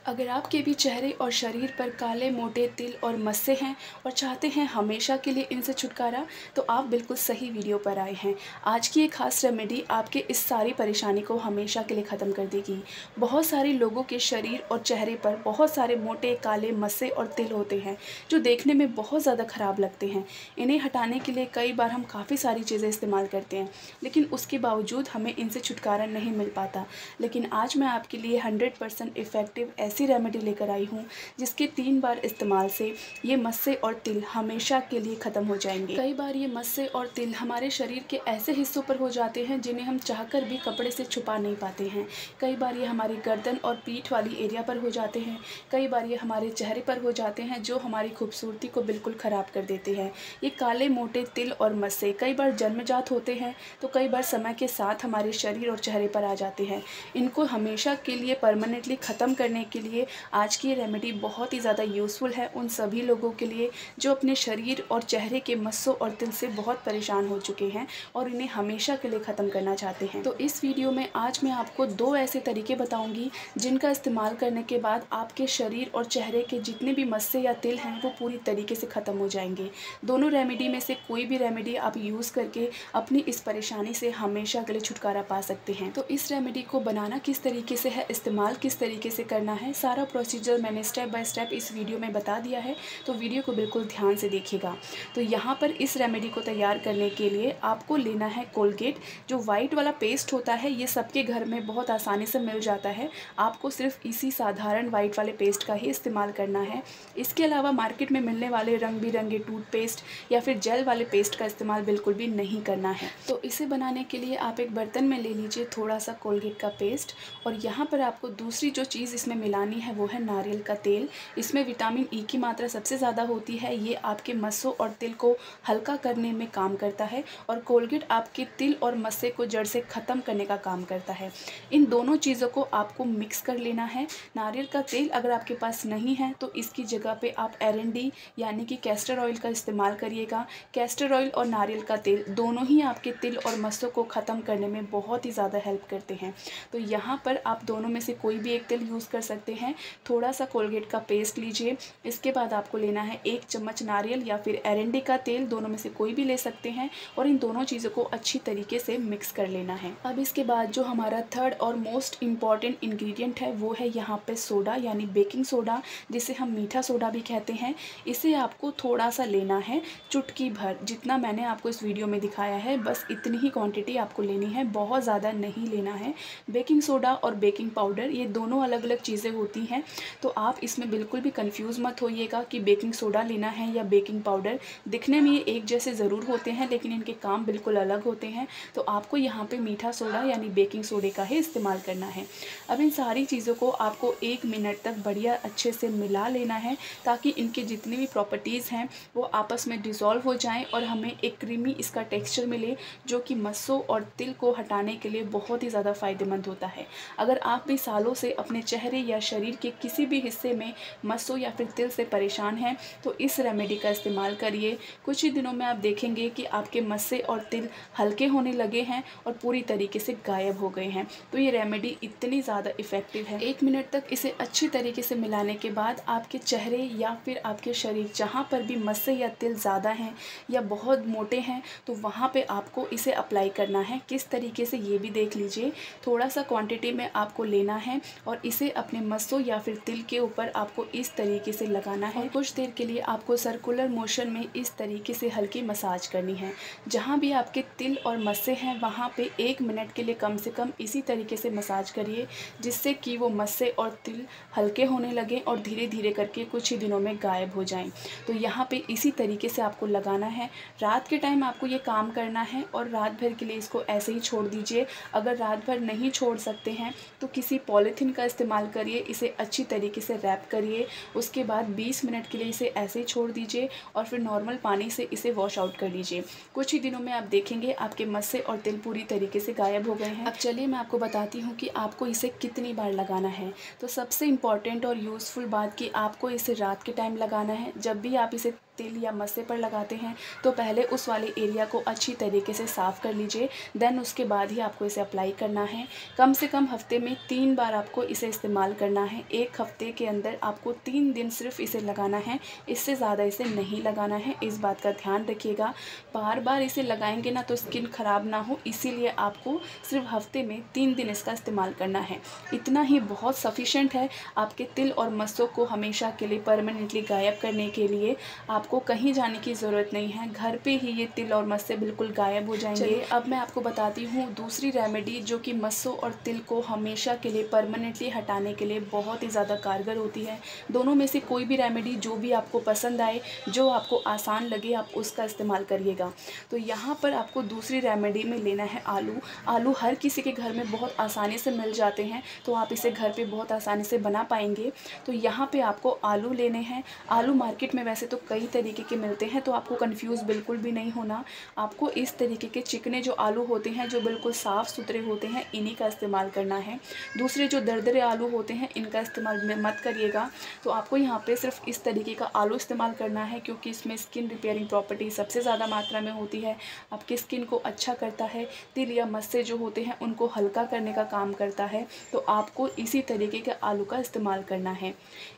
अगर आपके भी चेहरे और शरीर पर काले मोटे तिल और मस्से हैं और चाहते हैं हमेशा के लिए इनसे छुटकारा, तो आप बिल्कुल सही वीडियो पर आए हैं। आज की ये खास रेमेडी आपके इस सारी परेशानी को हमेशा के लिए ख़त्म कर देगी। बहुत सारे लोगों के शरीर और चेहरे पर बहुत सारे मोटे काले मस्से और तिल होते हैं जो देखने में बहुत ज़्यादा ख़राब लगते हैं। इन्हें हटाने के लिए कई बार हम काफ़ी सारी चीज़ें इस्तेमाल करते हैं, लेकिन उसके बावजूद हमें इनसे छुटकारा नहीं मिल पाता। लेकिन आज मैं आपके लिए 100% इफ़ेक्टिव ऐसी रेमेडी लेकर आई हूँ जिसके 3 बार इस्तेमाल से ये मस्से और तिल हमेशा के लिए ख़त्म हो जाएंगे। कई बार ये मस्से और तिल हमारे शरीर के ऐसे हिस्सों पर हो जाते हैं जिन्हें हम चाहकर भी कपड़े से छुपा नहीं पाते हैं। कई बार ये हमारी गर्दन और पीठ वाली एरिया पर हो जाते हैं। कई बार ये हमारे चेहरे पर हो जाते हैं जो हमारी खूबसूरती को बिल्कुल ख़राब कर देते हैं। ये काले मोटे तिल और मस्से कई बार जन्मजात होते हैं तो कई बार समय के साथ हमारे शरीर और चेहरे पर आ जाते हैं। इनको हमेशा के लिए परमानेंटली ख़त्म करने के लिए आज की ये रेमेडी बहुत ही ज़्यादा यूज़फुल है उन सभी लोगों के लिए जो अपने शरीर और चेहरे के मस्सों और तिल से बहुत परेशान हो चुके हैं और इन्हें हमेशा के लिए ख़त्म करना चाहते हैं। तो इस वीडियो में आज मैं आपको 2 ऐसे तरीके बताऊंगी जिनका इस्तेमाल करने के बाद आपके शरीर और चेहरे के जितने भी मस्से या तिल हैं वो पूरी तरीके से ख़त्म हो जाएंगे। दोनों रेमेडी में से कोई भी रेमेडी आप यूज़ करके अपनी इस परेशानी से हमेशा के लिए छुटकारा पा सकते हैं। तो इस रेमेडी को बनाना किस तरीके से है, इस्तेमाल किस तरीके से करना है, सारा प्रोसीजर मैंने स्टेप बाय स्टेप इस वीडियो में बता दिया है, तो वीडियो को बिल्कुल ध्यान से देखिएगा। तो यहाँ पर इस रेमेडी को तैयार करने के लिए आपको लेना है कोलगेट। जो वाइट वाला पेस्ट होता है ये सबके घर में बहुत आसानी से मिल जाता है। आपको सिर्फ इसी साधारण वाइट वाले पेस्ट का ही इस्तेमाल करना है। इसके अलावा मार्केट में मिलने वाले रंग बिरंगे टूथपेस्ट या फिर जेल वाले पेस्ट का इस्तेमाल बिल्कुल भी नहीं करना है। तो इसे बनाने के लिए आप एक बर्तन में ले लीजिए थोड़ा सा कोलगेट का पेस्ट, और यहाँ पर आपको दूसरी जो चीज़ इसमें मिलानी है वो है नारियल का तेल। इसमें विटामिन ई की मात्रा सबसे ज़्यादा होती है। ये आपके मस्सों और तिल को हल्का करने में काम करता है और कोलगेट आपके तिल और मस्से को जड़ से ख़त्म करने का काम करता है। इन दोनों चीज़ों को आपको मिक्स कर लेना है। नारियल का तेल अगर आपके पास नहीं है तो इसकी जगह पे आप एरंडी यानी कि कैस्टर ऑयल का इस्तेमाल करिएगा। कैस्टर ऑयल और नारियल का तेल दोनों ही आपके तिल और मस्सों को ख़त्म करने में बहुत ही ज़्यादा हेल्प करते हैं। तो यहाँ पर आप दोनों में से कोई भी एक तेल यूज़ कर सकते हैं। थोड़ा सा कोलगेट का पेस्ट लीजिए। इसके बाद आपको लेना है 1 चम्मच नारियल या फिर एरंडी का तेल, दोनों में से कोई भी ले सकते हैं, और इन दोनों चीज़ों को अच्छी तरीके से मिक्स कर लेना है। अब इसके बाद जो हमारा थर्ड और मोस्ट इम्पॉर्टेंट इंग्रेडिएंट है वो है यहाँ पे सोडा यानी बेकिंग सोडा, जिसे हम मीठा सोडा भी कहते हैं। इसे आपको थोड़ा सा लेना है, चुटकी भर, जितना मैंने आपको इस वीडियो में दिखाया है बस इतनी ही क्वांटिटी आपको लेनी है, बहुत ज़्यादा नहीं लेना है। बेकिंग सोडा और बेकिंग पाउडर ये दोनों अलग अलग चीज़ें होती हैं, तो आप इसमें बिल्कुल भी कंफ्यूज मत होइएगा कि बेकिंग सोडा लेना है या बेकिंग पाउडर। दिखने में ये एक जैसे ज़रूर होते हैं लेकिन इनके काम बिल्कुल अलग होते हैं। तो आपको यहाँ पे मीठा सोडा यानी बेकिंग सोडे का ही इस्तेमाल करना है। अब इन सारी चीज़ों को आपको 1 मिनट तक बढ़िया अच्छे से मिला लेना है ताकि इनके जितनी भी प्रॉपर्टीज़ हैं वो आपस में डिज़ोल्व हो जाएँ और हमें एक क्रीमी इसका टेक्स्चर मिले जो कि मस्सों और तिल को हटाने के लिए बहुत ही ज़्यादा फ़ायदेमंद होता है। अगर आप भी सालों से अपने चेहरे या शरीर के किसी भी हिस्से में मस्सों या फिर तिल से परेशान हैं तो इस रेमेडी का इस्तेमाल करिए। कुछ ही दिनों में आप देखेंगे कि आपके मस्से और तिल हल्के होने लगे हैं और पूरी तरीके से गायब हो गए हैं। तो ये रेमेडी इतनी ज़्यादा इफ़ेक्टिव है। 1 मिनट तक इसे अच्छी तरीके से मिलाने के बाद आपके चेहरे या फिर आपके शरीर जहाँ पर भी मस्से या तिल ज़्यादा हैं या बहुत मोटे हैं तो वहाँ पे आपको इसे अप्लाई करना है। किस तरीके से ये भी देख लीजिए। थोड़ा सा क्वांटिटी में आपको लेना है और इसे अपने मस्सों या फिर तिल के ऊपर आपको इस तरीके से लगाना है। कुछ देर के लिए आपको सर्कुलर मोशन में इस तरीके से हल्की मसाज करनी है। जहाँ भी आपके तिल और मस्से हैं वहाँ पे 1 मिनट के लिए कम से कम इसी तरीके से मसाज करिए जिससे कि वो मस्से और तिल हल्के होने लगें और धीरे धीरे करके कुछ ही दिनों में गायब हो जाएं। तो यहाँ पे इसी तरीके से आपको लगाना है। रात के टाइम आपको ये काम करना है और रात भर के लिए इसको ऐसे ही छोड़ दीजिए। अगर रात भर नहीं छोड़ सकते हैं तो किसी पॉलीथीन का इस्तेमाल करिए, इसे अच्छी तरीके से रैप करिए। उसके बाद 20 मिनट के लिए इसे ऐसे ही छोड़ दीजिए और फिर नॉर्मल पानी से इसे वॉश आउट कर लीजिए। कुछ ही दिनों में आप देखेंगे आपके मस्से और तिल पूरी तरीके से गायब हो गए हैं। अब चलिए मैं आपको बताती हूँ कि आपको इसे कितनी बार लगाना है। तो सबसे इम्पॉर्टेंट और यूज़फुल बात कि आपको इसे रात के टाइम लगाना है। जब भी आप इसे तिल या मस्से पर लगाते हैं तो पहले उस वाले एरिया को अच्छी तरीके से साफ़ कर लीजिए। देन उसके बाद ही आपको इसे अप्लाई करना है। कम से कम हफ्ते में 3 बार आपको इसे इस्तेमाल करना है। एक हफ्ते के अंदर आपको 3 दिन सिर्फ इसे लगाना है, इससे ज़्यादा इसे नहीं लगाना है। इस बात का ध्यान रखिएगा। बार बार इसे लगाएंगे ना तो स्किन ख़राब ना हो, इसीलिए आपको सिर्फ हफ्ते में 3 दिन इसका इस्तेमाल करना है। इतना ही बहुत सफिशेंट है आपके तिल और मस्सों को हमेशा के लिए परमानेंटली गायब करने के लिए। आपको कहीं जाने की ज़रूरत नहीं है, घर पे ही ये तिल और मस्से बिल्कुल गायब हो जाएंगे। अब मैं आपको बताती हूँ दूसरी रेमेडी जो कि मस्सों और तिल को हमेशा के लिए परमानेंटली हटाने के लिए बहुत ही ज़्यादा कारगर होती है। दोनों में से कोई भी रेमेडी जो भी आपको पसंद आए, जो आपको आसान लगे, आप उसका इस्तेमाल करिएगा। तो यहाँ पर आपको दूसरी रेमेडी में लेना है आलू। आलू हर किसी के घर में बहुत आसानी से मिल जाते हैं, तो आप इसे घर पे बहुत आसानी से बना पाएंगे। तो यहाँ पे आपको आलू लेने हैं। आलू मार्केट में वैसे तो कई तरीके के मिलते हैं, तो आपको कंफ्यूज बिल्कुल भी नहीं होना। आपको इस तरीके के चिकने जो आलू होते हैं, जो बिल्कुल साफ़ सुथरे होते हैं, इन्हीं का इस्तेमाल करना है। दूसरे जो दरदरे आलू होते हैं, इनका इस्तेमाल मत करिएगा। तो आपको यहाँ पे सिर्फ इस तरीके का आलू इस्तेमाल करना है, क्योंकि इसमें स्किन रिपेयरिंग प्रॉपर्टी सबसे ज़्यादा मात्रा में होती है, आपकी स्किन को अच्छा करता है। तिल या मस्से जो होते हैं उनको हल्का करने का काम करता है। तो आपको इसी तरीके के आलू का इस्तेमाल करना है।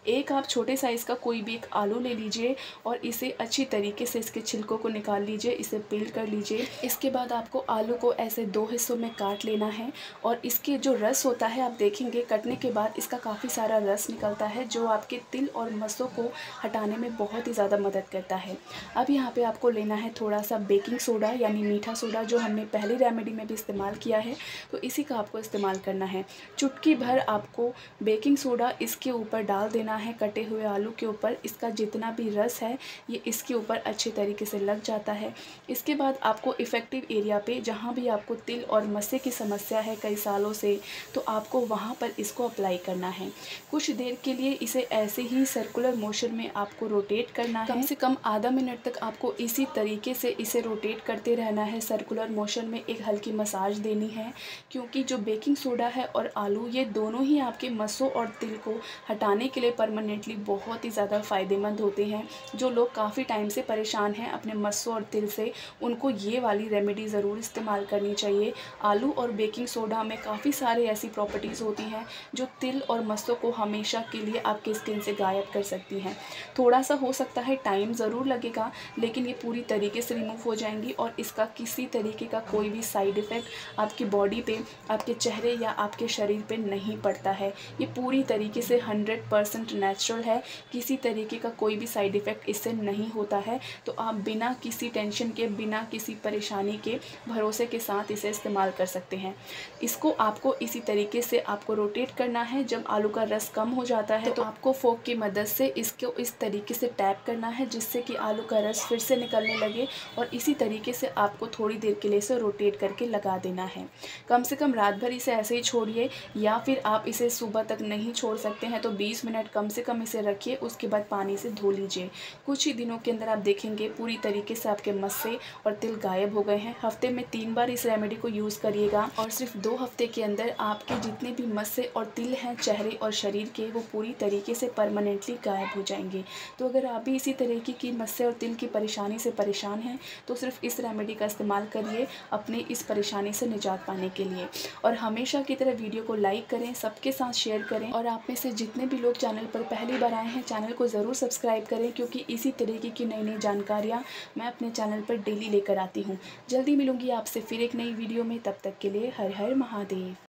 एक आप छोटे साइज़ का कोई भी एक आलू ले लीजिए और इसे अच्छी तरीके से इसके छिलकों को निकाल लीजिए, इसे पील कर लीजिए। इसके बाद आपको आलू को ऐसे 2 हिस्सों में काट लेना है और इसके जो रस होता है, आप देखेंगे कटने के बाद इसका काफ़ी सारा रस निकलता है, जो आपके तिल और मस्सों को हटाने में बहुत ही ज़्यादा मदद करता है। अब यहाँ पे आपको लेना है थोड़ा सा बेकिंग सोडा यानी मीठा सोडा, जो हमने पहली रेमेडी में भी इस्तेमाल किया है, तो इसी का आपको इस्तेमाल करना है। चुटकी भर आपको बेकिंग सोडा इसके ऊपर डाल देना है, कटे हुए आलू के ऊपर। इसका जितना भी रस है ये इसके ऊपर अच्छे तरीके से लग जाता है। इसके बाद आपको इफ़ेक्टिव एरिया पे, जहाँ भी आपको तिल और मस्से की समस्या है कई सालों से, तो आपको वहाँ पर इसको अप्लाई करना है। कुछ देर के लिए इसे ऐसे ही सर्कुलर मोशन में आपको रोटेट करना है। कम से कम आधा मिनट तक आपको इसी तरीके से इसे रोटेट करते रहना है। सर्कुलर मोशन में एक हल्की मसाज देनी है, क्योंकि जो बेकिंग सोडा है और आलू, ये दोनों ही आपके मस्सों और तिल को हटाने के लिए परमानेंटली बहुत ही ज़्यादा फ़ायदेमंद होते हैं। जो लोग काफ़ी टाइम से परेशान हैं अपने मस्सों और तिल से, उनको ये वाली रेमेडी ज़रूर इस्तेमाल करनी चाहिए। आलू और बेकिंग सोडा में काफ़ी सारे ऐसी प्रॉपर्टीज़ होती हैं जो तिल और मस्सों को हमेशा के लिए आपकी स्किन से गायब कर सकती हैं। थोड़ा सा हो सकता है टाइम ज़रूर लगेगा, लेकिन ये पूरी तरीके से रिमूव हो जाएंगी और इसका किसी तरीके का कोई भी साइड इफ़ेक्ट आपकी बॉडी पे, आपके चेहरे या आपके शरीर पे नहीं पड़ता है। ये पूरी तरीके से 100% नेचुरल है, किसी तरीके का कोई भी साइड इफ़ेक्ट इससे नहीं होता है। तो आप बिना किसी टेंशन के, बिना किसी परेशानी के भरोसे के साथ इसे इस्तेमाल कर सकते हैं। इसको आपको इसी तरीके से आपको रोटेट करना है। जब आलू का रस कम हो जाता है तो आपको फोक की मदद से इसको इस तरीके से टैप करना है, जिससे कि आलू का रस फिर से निकलने लगे, और इसी तरीके से आपको थोड़ी देर के लिए इसे रोटेट करके लगा देना है। कम से कम रात भर इसे ऐसे ही छोड़िए, या फिर आप इसे सुबह तक नहीं छोड़ सकते हैं तो 20 मिनट कम से कम इसे रखिए, उसके बाद पानी से धो लीजिए। कुछ ही दिनों के अंदर आप देखेंगे पूरी तरीके से आपके मस्से और तिल गायब हो गए हैं। हफ्ते में 3 बार इस रेमेडी को यूज़ करिएगा और सिर्फ 2 हफ्ते के अंदर आपके जितने भी मस्से और तिल हैं चेहरे और शरीर के, वो पूरी तरीके से परमानेंटली गायब हो जाएंगे। तो अगर आप भी इसी तरीके की मस्से और तिल की परेशानी से परेशान हैं तो सिर्फ इस रेमेडी का इस्तेमाल करिए अपने इस परेशानी से निजात पाने के लिए। और हमेशा की तरह वीडियो को लाइक करें, सबके साथ शेयर करें, और आप में से जितने भी लोग चैनल पर पहली बार आए हैं चैनल को ज़रूर सब्सक्राइब करें, क्योंकि इसी तरीके की नई नई जानकारियाँ मैं अपने चैनल पर डेली लेकर आती हूँ। जल्दी मिलूँगी आपसे फिर एक नई वीडियो में, तब तक के लिए हर हर महादेव।